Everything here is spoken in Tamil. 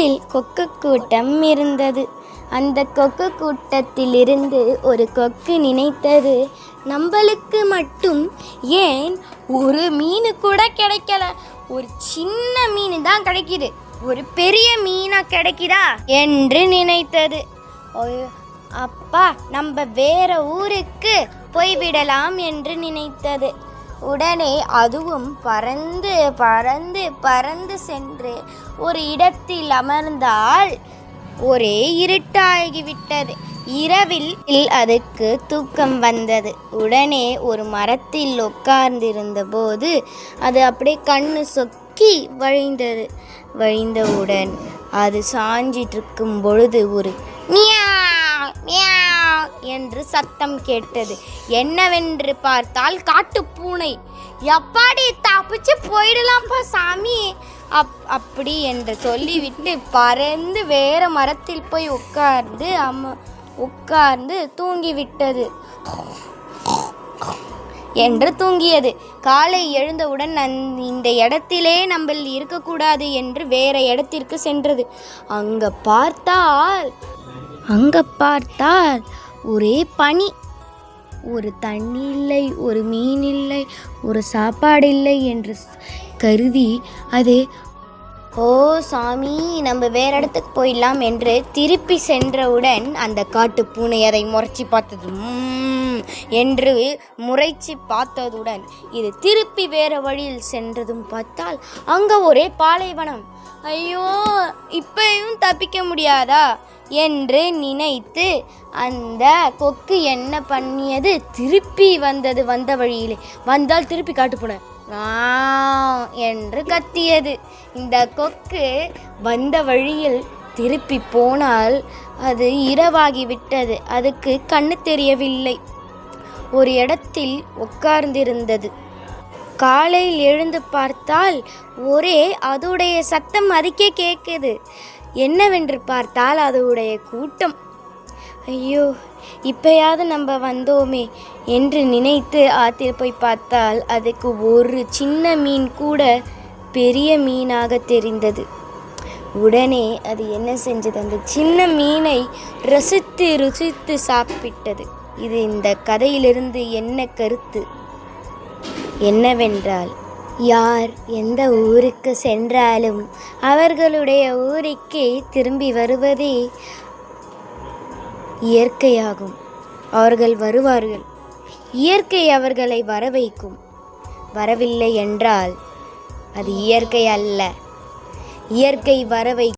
ஊரில் கொக்கு கூட்டம் இருந்தது. அந்த கொக்கு கூட்டத்திலிருந்து ஒரு கொக்கு நினைத்தது, நம்மளுக்கு மட்டும் ஏன் ஒரு மீன் கூட கிடைக்கல, ஒரு சின்ன மீன் தான் கிடைக்குது, ஒரு பெரிய மீனா கிடைக்குதா என்று நினைத்தது. அப்பா, நம்ம வேற ஊருக்கு போய்விடலாம் என்று நினைத்தது. உடனே அதுவும் பறந்து பறந்து பறந்து சென்று ஒரு இடத்தில் அமர்ந்தால் ஒரே இருட்டாகிவிட்டது. இரவில் அதுக்கு தூக்கம் வந்தது. உடனே ஒரு மரத்தில் உட்கார்ந்திருந்த போது அது அப்படியே கண்ணு சொக்கி வழிந்தவுடன் அது சாஞ்சிட்டு இருக்கும் பொழுது ஒரு மியாவ் மியாவ் என்று சத்தம் கேட்டது. என்னவென்று பார்த்தால் காட்டுப்பூனை. எப்பாடி தப்பிச்சு போயிடலாம்ப்பா சாமி அப்படி என்று சொல்லிவிட்டு பறந்து வேற மரத்தில் போய் உட்கார்ந்து தூங்கிவிட்டது என்று தூங்கியது. காலை எழுந்தவுடன் இந்த இடத்திலே நம்ம இருக்கக்கூடாது என்று வேற இடத்திற்கு சென்றது. அங்க பார்த்தால் ஒரே பனி. ஒரு தண்ணி இல்லை, ஒரு மீன் இல்லை, ஒரு சாப்பாடு இல்லை என்று கருதி அது ஓ சாமி, நம்ம வேற இடத்துக்கு போயிடலாம் என்று திருப்பி சென்றவுடன் அந்த காட்டு பூனை அதை முறைச்சி பார்த்தது. என்று முறைச்சி பார்த்ததுடன் இது திருப்பி வேற வழியில் சென்றதும் பார்த்தால் அங்க ஒரே பாலைவனம். ஐயோ, இப்பயும் தப்பிக்க முடியாதா என்று நினைத்து அந்த கொக்கு என்ன பண்ணியது, திருப்பி வந்த வழியிலே வந்தால் திருப்பி காட்டுப்போன என்று கத்தியது. இந்த கொக்கு வந்த வழியில் திருப்பி போனால் அது இரவாகிவிட்டது. அதுக்கு கண்ணு தெரியவில்லை. ஒரு இடத்தில் உட்கார்ந்திருந்தது. காலையில் எழுந்து பார்த்தால் ஒரே அதோடைய சத்தம் அதுக்கே கேட்குது. என்னவென்று பார்த்தால் அதோடைய கூட்டம். ஐயோ, இப்பயாவது நம்ம வந்தோமே என்று நினைத்து ஆத்தில் போய் பார்த்தால் அதுக்கு ஒரு சின்ன மீன் கூட பெரிய மீனாக தெரிந்தது. உடனே அது என்ன செஞ்சது, அந்த சின்ன மீனை ருசித்து ருசித்து சாப்பிட்டது. இது இந்த கதையிலிருந்து என்ன கருத்து என்னவென்றால், யார் எந்த ஊருக்கு சென்றாலும் அவர்களுடைய ஊருக்கே திரும்பி வருவதே இயற்கையாகும். அவர்கள் வருவார்கள், இயற்கை அவர்களை வரவைக்கும். வரவில்லை என்றால் அது இயற்கை அல்ல, இயற்கை வரவை